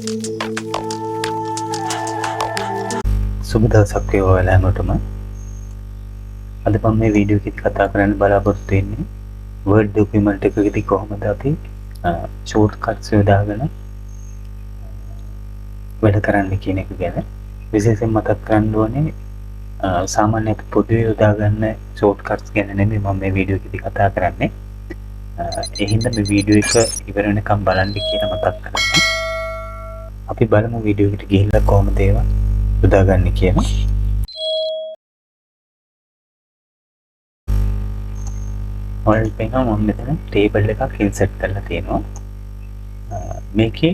සුබ දවසක් වේවා ඔයාලා හැමෝටම. අද මම මේ වීඩියෝ එකේදී කතා කරන්න බලාපොරොත්තු වෙන්නේ Word document එකකදී කොහොමද අපි shortcuts යොදාගෙන වැඩ කරන්න කියන එක ගැන. විශේෂයෙන් මතක් කරන්න ඕනේ සාමාන්‍ය අපි පොදුවේ යොදා ගන්න shortcuts ගැන නෙමෙයි මම මේ වීඩියෝ එකේදී කතා කරන්නේ. ඒ හින්දා මේ වීඩියෝ එක ඉවර වෙනකම් බලන්න කියලා මතක් කරනවා. අපි බලමු වීඩියෝ එකට ගිහිල්ලා කොහොමද ඒවා යොදාගන්නේ කියලා. ඔයාලට පේනවා මම මෙතන ටේබල් එකක් ඉන්සර්ට් කරලා තියෙනවා. මේකේ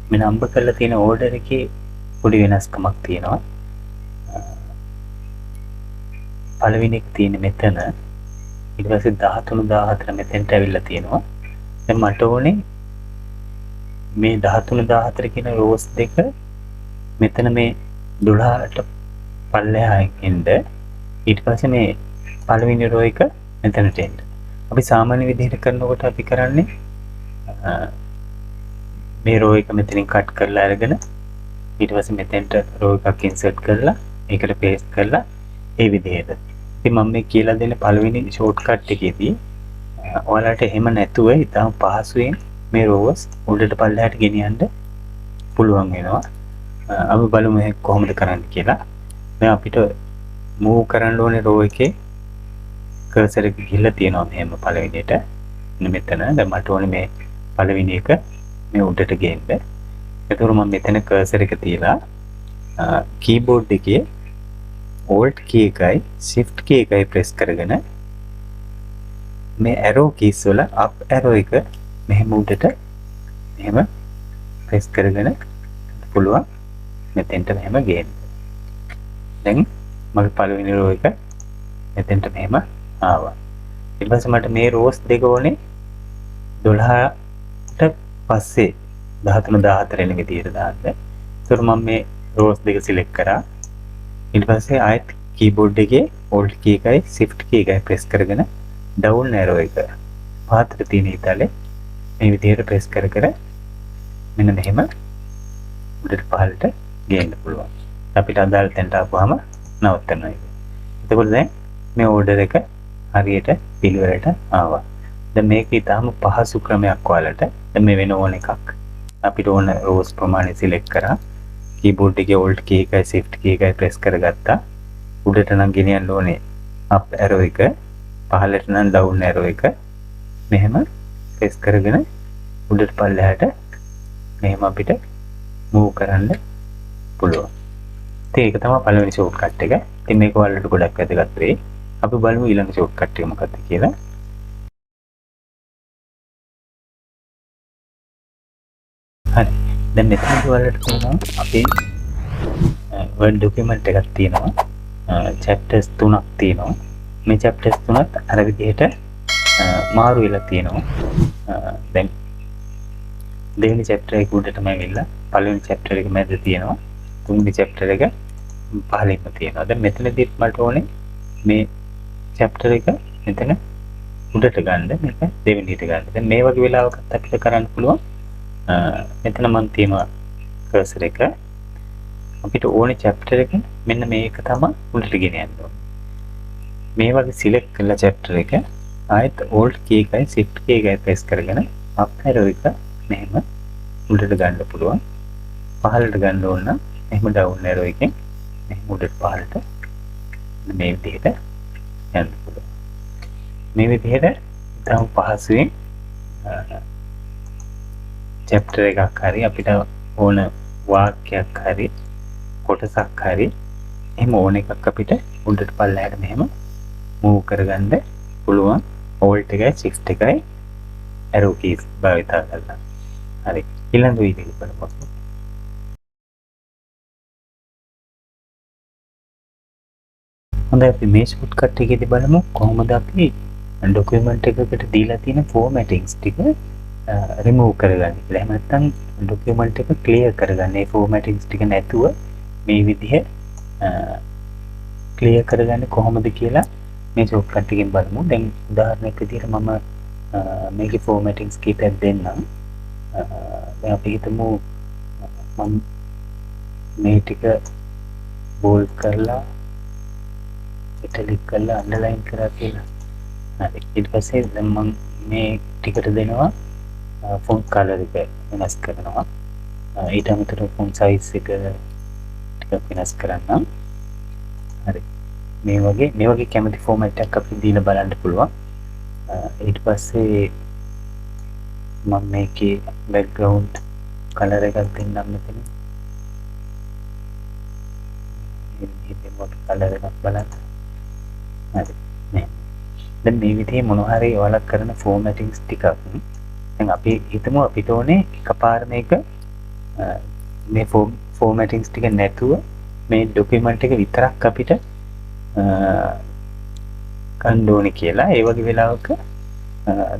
මේ නම්බර් කරලා තියෙන ඕඩර් එකේ පොඩි වෙනස්කමක් තියෙනවා. පළවෙනි එක තියෙන්නේ මෙතන. ඊට පස්සේ 13 14 මෙතෙන්ට ඇවිල්ලා තියෙනවා. දැන් මට ඕනේ මේ 13 14 කියන රෝස් දෙක මෙතන මේ 12ට පල්ලෙහායින් එන්න. ඊට පස්සේ මේ පළවෙනි රෝ එක මෙතනට එන්න. අපි සාමාන්‍ය විදිහට කරනකොට අපි කරන්නේ මේ රෝ එක මෙතනින් කට් කරලා අරගෙන ඊට පස්සේ මෙතෙන්ට රෝ එකක් ඉන්සර්ට් කරලා ඒකට පේස්ට් කරලා ඒ විදිහට. ඉතින් මම මේ කියලා දෙන පළවෙනි ෂෝට්කට් එකේදී ඔයාලට එහෙම නැතුව ඉතාම පහසුවෙන් මේ රෝස් උඩට පල්ලෙහාට ගෙනියන්න පුළුවන් වෙනවා. අපි බලමු මේක කොහොමද කරන්න කියලා. දැන් අපිට මූව් කරන්න ඕනේ රෝ එකේ කර්සර් එක ගිහිල්ලා තියෙනවා මෙහෙම පළවෙනියට. මෙතන දැන් මට ඕනේ මේ පළවෙනි එක මේ උඩට ගේන්න. ඒතකොට මම මෙතන කර්සර් එක තියලා කීබෝඩ් එකේ Alt key එකයි Shift key එකයි ප්‍රෙස් කරගෙන මේ arrow keys වල up arrow එක මෙහෙම උඩට මෙහෙම ප්‍රෙස් කරගෙන පුළුවන් මෙතෙන්ට මෙහෙම ගේන්න. දැන් මගේ පළවෙනි රෝ එක මෙතෙන්ට මෙහෙම ආවා. ඊට පස්සේ මට මේ රෝස් දෙක ඕනේ 12ට පස්සේ 13 14 වෙනි විදියට දාන්න. ඒතර මම මේ රෝස් දෙක සිලෙක්ට් කරා. ඊට පස්සේ ආයෙත් කීබෝඩ් එකේ Alt key එකයි Shift key එකයි ප්‍රෙස් කරගෙන down arrow එක පහතට තියෙන ඉතලේ මේ විදියට ප්‍රෙස් කර කර මෙන්න මෙහෙම උඩට පහළට ගේන්න පුළුවන්. අපිට අදාළ තැනට ආපුවාම නවත්තනවා ඒක. එතකොට දැන් මේ ඕඩර් එක හරියට පිළිවෙලට ආවා. දැන් මේක ඊටාම පහසු ක්‍රමයක් ඔයාලට. දැන් මේ වෙන ඕන එකක් අපිට ඕන රෝස් ප්‍රමාණය සිලෙක්ට් කරා. කීබෝඩ් එකේ Alt key එකයි Shift key එකයි ප්‍රෙස් කරගත්තා. උඩට නම් ගෙනියන්න ඕනේ up arrow එක, පහළට නම් down arrow එක. මෙහෙම ප්‍රෙස් කරගෙන උඩට පල්ලෙහාට මෙහෙම අපිට move කරන්න පුළුවන්. ඉතින් ඒක තමයි පළවෙනි ෂෝට්කට් එක. ඉතින් මේක ඔයාලට ගොඩක් වැදගත් වෙයි. අපි බලමු ඊළඟ ෂෝට්කට් එක මොකක්ද කියලා. හරි. දැන් මෙතනදී ඔයාලට තියෙනවා අපේ Word document එකක් තියෙනවා. chapters 3ක් තියෙනවා. මේ chapters 3ත් අර විදිහට මාරු වෙලා තියෙනවා. දැන් දෙවෙනි chapter එක උඩටම ඇවිල්ලා පළවෙනි chapter එක මැද තියෙනවා. තුන්වෙනි chapter එක පහළින්ම තියෙනවා. දැන් මෙතනදී මට ඕනේ මේ chapter එක මෙතන උඩට ගන්න, මේක දෙවෙනියට ගන්න. දැන් මේ වගේ වෙලාවකත් අපිට කරන්න පුළුවන්. මෙතන මම තියෙනවා cursor එක. අපිට ඕනේ chapter එක මෙන්න මේක තමයි උඩට ගෙන යන්න ඕනේ. මේ වගේ select කරලා chapter එක ආයෙත් Alt key එකයි Shift key එකයි press කරගෙන up arrow එක මෙහෙම උඩට ගන්න පුළුවන්. පහළට ගන්න ඕන නම් එහෙම down arrow එකෙන් මෙහෙම උඩට පහළට මේ විදිහට යන්න පුළුවන්. මේ විදිහට තම පහසුවෙන් chapter එකක් හරි අපිට ඕන වාක්‍යයක් හරි කොටසක් හරි එහෙම ඕන එකක් අපිට උඩට පල්ලෙහාට මෙහෙම move කරගන්න පුළුවන්. Alt එකයි Shift එකයි arrow keys භාවිත කරලා. හරි. ඊළඟ වීඩියෝ එක බලමු. හොඳයි අපි මේ ෂෝට්කට් එකේදී බලමු කොහොමද අපි ડોකියුමන්ට් එකකට දීලා තියෙන ෆෝමැටින්ග්ස් ටික රිමූව් කරගන්නේ කියලා. එහෙම නැත්නම් ડોකියුමන්ට් එක ක්ලියර් කරගන්න. මේ ෆෝමැටින්ග්ස් ටික නැතුව මේ විදිහ ක්ලියර් කරගන්නේ කොහොමද කියලා මේ ෂෝට්කට් එකෙන් බලමු. දැන් උදාහරණයක් විදිහට මම මේකේ ෆෝමැටින්ග්ස් කීපයක් දෙන්නම්. දැන් අපි හිතමු මම මේ ටික බෝල්ඩ් කරලා ඉටලික් කරලා අන්ඩර්ලයින් කරා කියලා. හරි. ඊට පස්සේ දැන් මම මේ ටිකට දෙනවා ෆොන්ට් කලර් එක වෙනස් කරනවා. ඊට අමතරව ෆොන්ට් සයිස් එක ටිකක් වෙනස් කරන්නම්. හරි. මේ වගේ කැමති ෆෝමැට් එකක් අපිට දීලා බලන්න පුළුවන්. ඊට පස්සේ මම මේකේ බෑග්ග්‍රවුන්ඩ් කලර් එකක් දෙන්නම් මෙතන. ඉතින් මොකද කලර් එකක් බලන්න. හරි. නේ. දැන් මේ විදිහේ මොනවා හරි ඔයාලා කරන ෆෝමැටින්ග්ස් ටිකක් දැන් අපි හිතමු අපිට ඕනේ එකපාර මේක මේ ෆෝමැටින්ග්ස් ටික නැතුව මේ ඩොකියුමන්ට් එක විතරක් අපිට ගන්න ඕනේ කියලා. ඒ වගේ වෙලාවක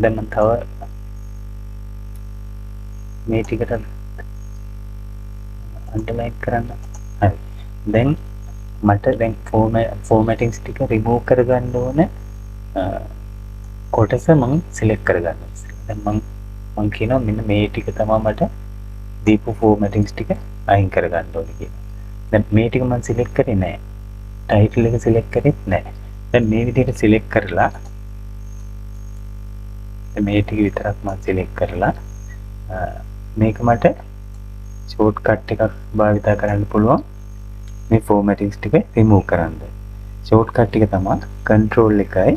දැන් මම තව මේ ටිකට අන්ඩර්ලයින් කරන්න. හරි. දැන් මට දැන් ෆෝමැටින්ග්ස් ටික රිමූව් කරගන්න ඕන කොටස මම සිලෙක්ට් කරගන්න. දැන් මම කියනවා මෙන්න මේ ටික තමයි මට දීපු ෆෝමැටින්ග්ස් ටික අයින් කරගන්න ඕනේ කියලා. දැන් මේ ටික මම සිලෙක්ට් කරේ නැහැ. ටයිටල් එක සිලෙක්ට් කරෙත් නැහැ. දැන් මේ විදිහට සිලෙක්ට් කරලා මේ ටික විතරක් මම සිලෙක්ට් කරලා මේක මට ෂෝට් කට් එකක් භාවිත කරන්න පුළුවන් මේ ෆෝමැටින්ග්ස් ටික රිමූව් කරන්න. ෂෝට් කට් එක තමයි control එකයි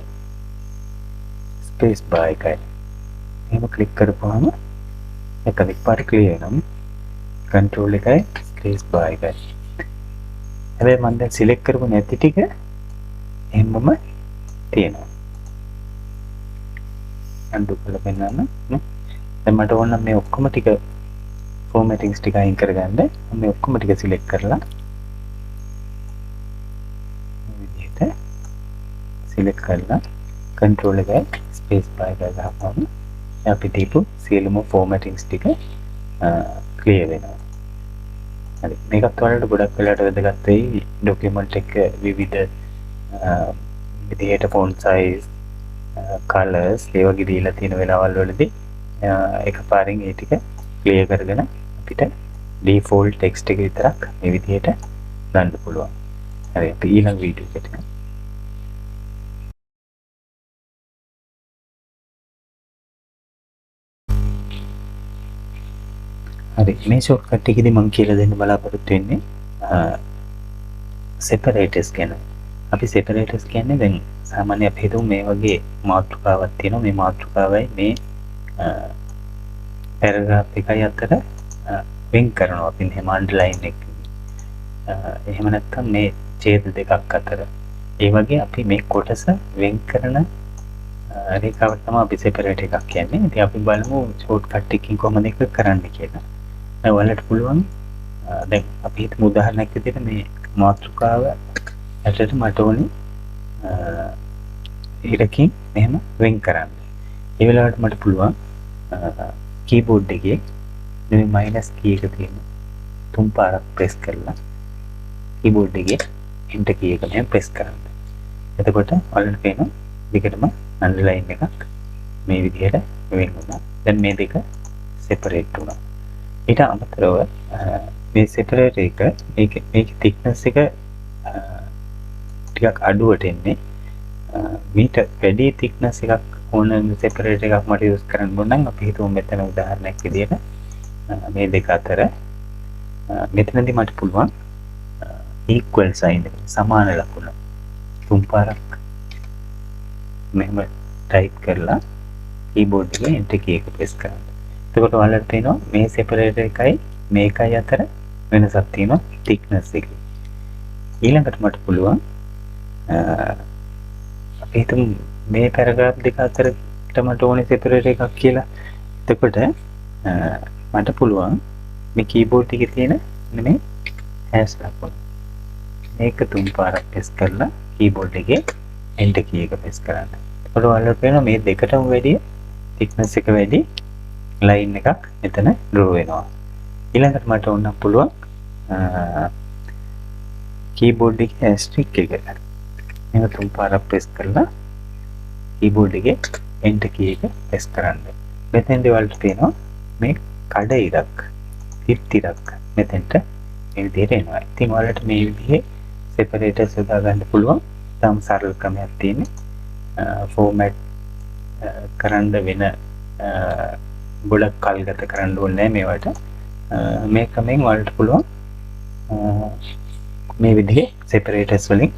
ස්පේස් බාර් එකයි. එහෙම ක්ලික් කරපුවාම එක විපාර ක්ලියර් වෙනවා. control එකයි ස්පේස් බාර් එකයි. හැබැයි මම දැන් සිලෙක්ට් කරපු නැති ටික එහෙමම තියෙනවා. අන්ඩු කරලා පෙන්නන්න. දැන් මට ඕන නම් මේ ඔක්කොම ටික ෆෝමැටින්ග්ස් ටික අයින් කරගන්න. මම මේ ඔක්කොම ටික සිලෙක්ට් කරලා මේ විදිහට සිලෙක්ට් කරලා control එකයි ස්පේස් බාර් එක ගහපුවම අපි දීපු සියලුම ෆෝමැටින්ග්ස් ටික ක්ලියර් වෙනවා. හරි. මේකත් ඔයාලට ගොඩක් වෙලාවට වැදගත් වෙයි ඩොකියුමන්ට් එක විවිධ විදිහට ෆොන්ට් සයිස් කලර්ස් ඒ වගේ දීලා තියෙන වෙලාවල් වලදී එකපාරින් ඒ ටික ක්ලියර් කරගෙන අපිට ඩිෆෝල්ට් ටෙක්ස්ට් එක විතරක් මේ විදිහට ගන්න පුළුවන්. හරි. අපි ඊළඟ වීඩියෝ එකට යමු. හරි. මේ ෂෝට්කට් එකේදී මම කියලා දෙන්න බලාපොරොත්තු වෙන්නේ සෙපරේටර්ස් ගැන. අපි සෙපරේටර්ස් කියන්නේ දැන් සාමාන්‍ය අපි හිතමු මේ වගේ මාතෘකාවක් තියෙනවා. මේ මාතෘකාවයි මේ පැරග්‍රාෆ් එකයි අතර වෙන් කරනවා. අපි මෙහෙම අන්ඩර්ලයින් එක. එහෙම නැත්නම් මේ ඡේද දෙකක් අතර. ඒ වගේ අපි මේ කොටස වෙන් කරන රේඛාවට තමයි අපි සෙපරේට් එකක් කියන්නේ. ඉතින් අපි බලමු ෂෝට්කට් එකකින් කොහොමද ඒක කරන්නේ කියලා. දැන් ඔයාලට පුළුවන් දැන් අපි හිතමු උදාහරණයක් විදිහට මේ මාතෘකාව ඇටට මට ඕනේ ඉරකින් මෙහෙම වෙන් කරන්න. ඒ වෙලාවට මට පුළුවන් කීබෝඩ් එකේ මේ මයිනස් කී එක තියෙන තුන් පාරක් ප්‍රෙස් කරලා කීබෝඩ් එකේ එන්ටර් කී එක මෙහෙම ප්‍රෙස් කරන්න. එතකොට ඔයාලට පේනවා දෙකටම අන්ඩර්ලයින් එකක් මේ විදිහට වෙන් වුණා. දැන් මේ දෙක සෙපරේට් වුණා. ඊට අමතරව මේ සෙපරේට් එක මේකේ thickness එක ටිකක් අඩුවට එන්නේ. මීට වැඩි thickness එකක් ඕන සෙපරේට් එකක් මට යූස් කරන්න ඕන නම් අපි හිතමු මෙතන උදාහරණයක් විදිහට මේ දෙක අතර මෙතනදී මට පුළුවන් equal sign එක සමාන ලකුණ තුන් පාරක් මෙහෙම ටයිප් කරලා කීබෝඩ් එකේ enter key එක ප්‍රෙස් කරන්න. එතකොට ඔයාලට පේනවා මේ සෙපරේටර් එකයි මේකයි අතර වෙනසක් තියෙනවා thickness එකේ. ඊළඟට මට පුළුවන් අපි හිතමු මේ පැරග්‍රාෆ් දෙක අතරට මට ඕනේ සෙපරේටර් එකක් කියලා. එතකොට මට පුළුවන් මේ කීබෝඩ් එකේ තියෙන මේ හැෂ් ලකුණ මේක තුන් පාරක් ප්‍රෙස් කරලා කීබෝඩ් එකේ enter key එක ප්‍රෙස් කරන්න. එතකොට ඔයාලට පේනවා මේ දෙකටම වැඩි thickness එක වැඩි ලයින් එකක් මෙතන draw වෙනවා. ඊළඟට මට ඕන පුළුවන් කීබෝඩ් එකේ asterisk එක මේක තුන් පාරක් ප්‍රෙස් කරලා කීබෝඩ් එකේ enter key එක ප්‍රෙස් කරන්න. මෙතෙන්දී ඔයාලට පේනවා මේ කඩ ඉරක් පිටිරක් මෙතෙන්ට මේ විදිහට එනවා. ඉතින් ඔයාලට මේ විදිහේ සෙපරේටර්ස් යොදා ගන්න පුළුවන්. තම සරල ක්‍රමයක් තියෙන්නේ. ෆෝමැට් කරන්න වෙන ගොඩක් කල් ගත කරන්න ඕනේ මේවට. මේ ක්‍රමෙන් ඔයාලට පුළුවන් මේ විදිහේ සෙපරේටර්ස් වලින්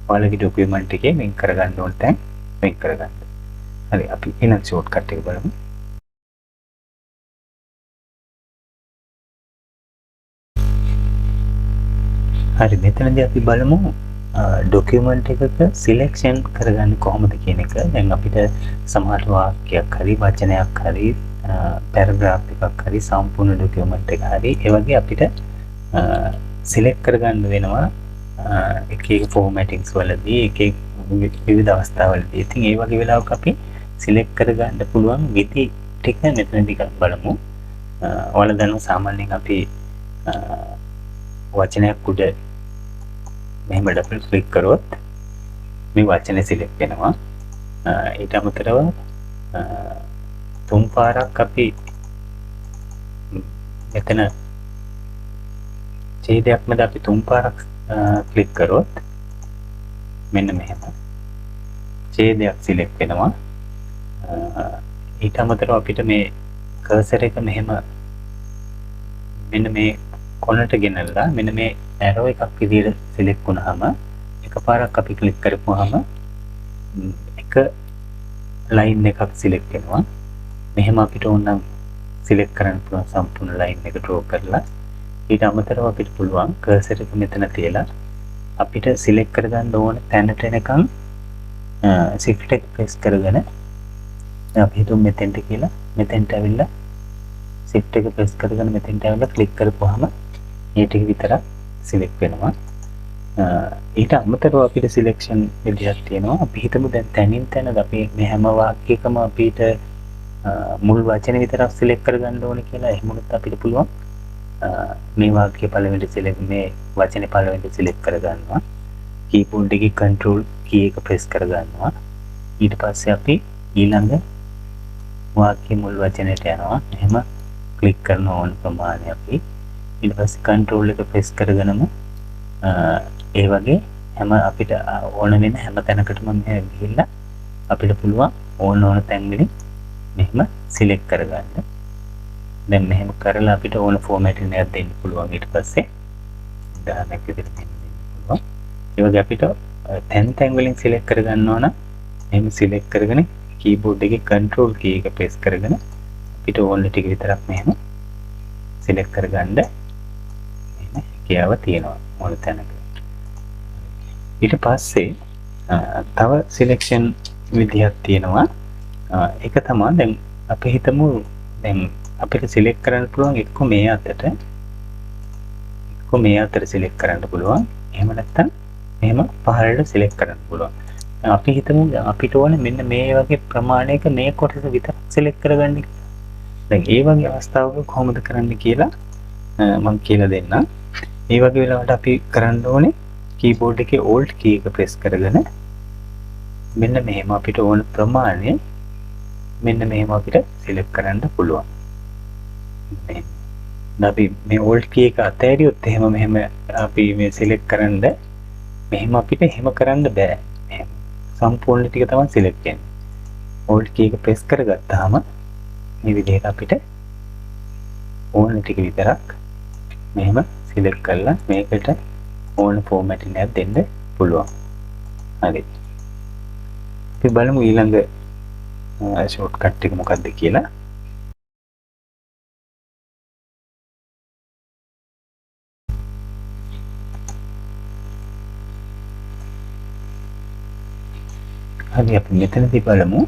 ඔයාලගේ ડોකියුමන්ට් එකේ වෙන් කරගන්න ඕන තැන් වෙන් කරගන්න. හරි අපි ඊළඟ ෂෝට්කට් එක බලමු. හරි මෙතනදී අපි බලමු ડોකියුමන්ට් එකක සිලෙක්ෂන් කරගන්න කොහොමද කියන එක. දැන් අපිට සමහර වාක්‍යයක් හරි වචනයක් හරි පැරග්‍රාෆ් එකක් හරි සම්පූර්ණ ડોකියුමන්ට් එක හරි ඒ වගේ අපිට සිලෙක්ට් කරගන්න වෙනවා එක එක ෆෝමැටින්ග්ස් වලදී එක එක විවිධ අවස්ථාවලදී. ඉතින් ඒ වගේ වෙලාවක අපි සිලෙක්ට් කරගන්න පුළුවන් විදි ටික මෙතනදී බලමු. ඔයාලා දන්නවා සාමාන්‍යයෙන් අපි වචනයක් උඩ මෙහෙම ඩබල් ක්ලික් කරොත් මේ වචනේ සිලෙක්ට් වෙනවා. ඊට අමතරව තුන් පාරක් අපි මෙතන ඡේදයක් මැද අපි තුන් පාරක් ක්ලික් කරොත් මෙන්න මෙහෙම ඡේදයක් සිලෙක්ට් වෙනවා. ඊට අමතරව අපිට මේ කර්සර් එක මෙහෙම මෙන්න මේ කොනට ගෙනල්ලා මෙන්න මේ ඇරෝ එකක් විදිහට සිලෙක්ට් වුණාම එකපාරක් අපි ක්ලික් කරපුවාම එක ලයින් එකක් සිලෙක්ට් වෙනවා. මෙහෙම අපිට ඕනනම් සිලෙක්ට් කරන්න පුළුවන් සම්පූර්ණ ලයින් එක ඩ්‍රෝ කරලා. ඊට අමතරව අපිට පුළුවන් කර්සර් එක මෙතන තියලා අපිට සිලෙක්ට් කරගන්න ඕන තැනට එනකන් shift එක press කරගෙන අපි හිතමු මෙතෙන්ට කියලා මෙතෙන්ට ඇවිල්ලා shift එක press කරගෙන මෙතෙන්ට ඇවිල්ලා ක්ලික් කරපුවාම මේ ටික විතරක් සිලෙක්ට් වෙනවා. ඊට අමතරව අපිට සිලෙක්ෂන් විදිහක් තියෙනවා. අපි හිතමු දැන් තැනින් තැන අපි මේ හැම වාක්‍යයකම අපිට මුල් වචනේ විතරක් සිලෙක්ට් කරගන්න ඕනේ කියලා. එහෙම වුණොත් අපිට පුළුවන් මේ වාක්‍ය පළවෙනි සිලෙක්ට් මේ වචනේ පළවෙනි සිලෙක්ට් කරගන්නවා. කීබෝඩ් එකේ control key එක press කරගන්නවා. ඊට පස්සේ අපි ඊළඟ වාක්‍ය මුල් වචනයට යනවා. එහෙම ක්ලික් කරන ඕන ප්‍රමාණය අපි ඊට පස්සේ control එක press කරගෙනම ඒ වගේ හැම අපිට ඕන වෙන හැම තැනකටම මෙහෙ ගිහිල්ලා අපිට පුළුවන් ඕන තැන් වලින් මෙහෙම සිලෙක්ට් කරගන්න. දැන් මෙහෙම කරලා අපිට ඕන ෆෝමැටින් එකක් දෙන්න පුළුවන්. ඊට පස්සේ උදාහරණයක් විදිහට දෙන්න පුළුවන්. ඒ වගේ අපිට තැන් වලින් සිලෙක්ට් කරගන්නවා නම් එහෙම සිලෙක්ට් කරගෙන කීබෝඩ් එකේ control key එක press කරගෙන අපිට ඕන ටික විතරක් මෙහෙම සිලෙක්ට් කරගන්න මෙහෙම හැකියාව තියෙනවා ඕන තැනක. ඊට පස්සේ තව සිලෙක්ෂන් විදිහක් තියෙනවා. ඒක තමයි දැන් අපි හිතමු දැන් අපිට සිලෙක්ට් කරන්න පුළුවන් එක්ක මේ අතට සිලෙක්ට් කරන්න පුළුවන්. එහෙම නැත්නම් මෙහෙම පහළට සිලෙක්ට් කරන්න පුළුවන්. අපි හිතමු අපිට ඕනේ මෙන්න මේ වගේ ප්‍රමාණයක මේ කොටස විතරක් සිලෙක්ට් කරගන්න. දැන් ඒ වගේ අවස්ථාවක කොහොමද කරන්න කියලා මම කියලා දෙන්නම්. ඒ වගේ වෙලාවට අපි කරන්න ඕනේ කීබෝඩ් එකේ alt key එක press කරගෙන මෙන්න මෙහෙම අපිට ඕන ප්‍රමාණය මෙන්න මෙහෙම අපිට සිලෙක්ට් කරන්න පුළුවන්. අපි මේ alt key එක අතහැරියොත් එහෙම මෙහෙම අපි මේ සිලෙක්ට් කරන්න මෙහෙම අපිට එහෙම කරන්න බෑ. මෙහෙම සම්පූර්ණ ටික තමයි සිලෙක්ට් වෙන්නේ. alt key එක press කරගත්තාම මේ විදිහට අපිට ඕන ටික විතරක් මෙහෙම සිලෙක්ට් කරලා මේකට ඕන ෆෝමැටින් එකක් දෙන්න පුළුවන්. හරි. අපි බලමු ඊළඟ ෂෝට්කට් එක මොකක්ද කියලා. හරි අපි මෙතනදී බලමු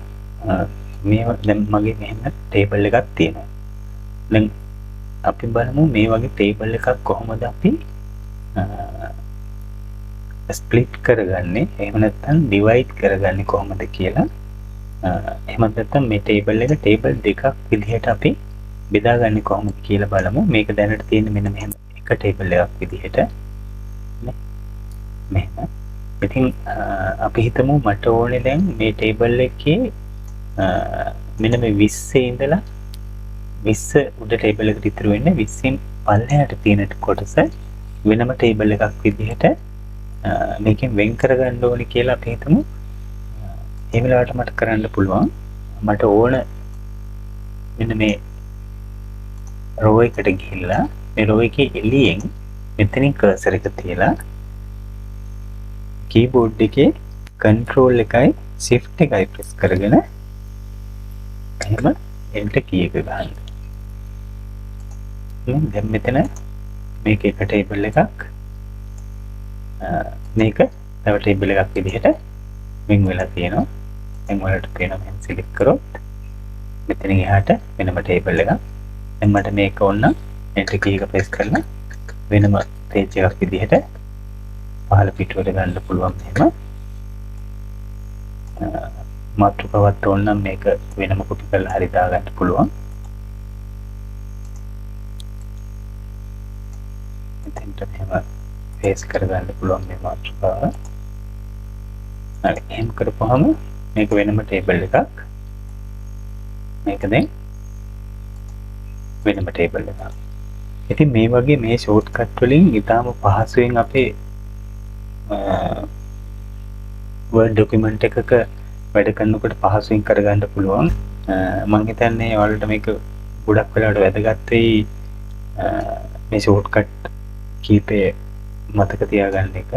මේ දැන් මගේ මෙහෙම ටේබල් එකක් තියෙනවා. දැන් අපි බලමු මේ වගේ ටේබල් එකක් කොහොමද අපි ස්ප්ලිට් කරගන්නේ, එහෙම නැත්නම් ඩිවයිඩ් කරගන්නේ කොහොමද කියලා. එහෙම නැත්නම් මේ ටේබල් එක ටේබල් දෙකක් විදිහට අපි බෙදාගන්නේ කොහොමද කියලා බලමු. මේක දැනට තියෙන මෙන්න මෙහෙම එක ටේබල් එකක් විදිහට මෙහෙම. ඉතින් අපි හිතමු මට ඕනේ දැන් මේ ටේබල් එකේ මෙන්න මේ 20 ඉඳලා 20 උඩ ටේබල් එකට ඉතුරු වෙන්නේ 20න් පල්ලෙහාට තියෙන කොටස වෙනම ටේබල් එකක් විදිහට මේකෙන් වෙන් කරගන්න ඕනේ කියලා අපි හිතමු. ඒ වෙලාවට මට කරන්න පුළුවන් මට ඕන මෙන්න මේ රෝ එකට ගිහිල්ලා මේ රෝ එකේ එළියෙන් මෙතනින් කර්සර් එක තියලා කීබෝඩ් එකේ control එකයි shift එකයි press කරගෙන එහෙම enter key එක ගන්න. දැන් මෙතන මේක එක ටේබල් එකක් මේක තව ටේබල් එකක් විදිහට වෙන් වෙලා තියෙනවා. දැන් ඔයාලට පේනවා මම select කරොත් මෙතනින් එහාට වෙනම ටේබල් එකක්. දැන් මට මේක ඕන නම් enter key එක press කරලා වෙනම page එකක් විදිහට පහළ පිටුවට ගන්න පුළුවන්. එහෙම මාතෘකාවක් ඕන නම් මේක වෙනම කොපි කරලා හරි දාගන්න පුළුවන්. මෙතෙන්ට මෙහෙම paste කරගන්න පුළුවන් මේ මාතෘකාව. හරි එහෙම කරපුවාම මේක වෙනම ටේබල් එකක්. මේක දැන් වෙනම ටේබල් එකක්. ඉතින් මේ වගේ මේ ෂෝට්කට් වලින් ඊටාම පහසුවෙන් අපේ Word document එකක වැඩ කරනකොට පහසුවෙන් කරගන්න පුළුවන්. මම හිතන්නේ ඔයාලට මේක ගොඩක් වෙලාවට වැදගත් වෙයි මේ ෂෝට්කට් කීපය මතක තියාගන්න එක.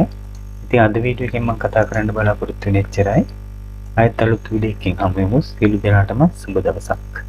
ඉතින් අද වීඩියෝ එකෙන් මම කතා කරන්න බලාපොරොත්තු වෙන්නේ එච්චරයි. ආයෙත් අලුත් වීඩියෝ එකකින් හමු වෙමු. සියලු දෙනාටම සුබ දවසක්.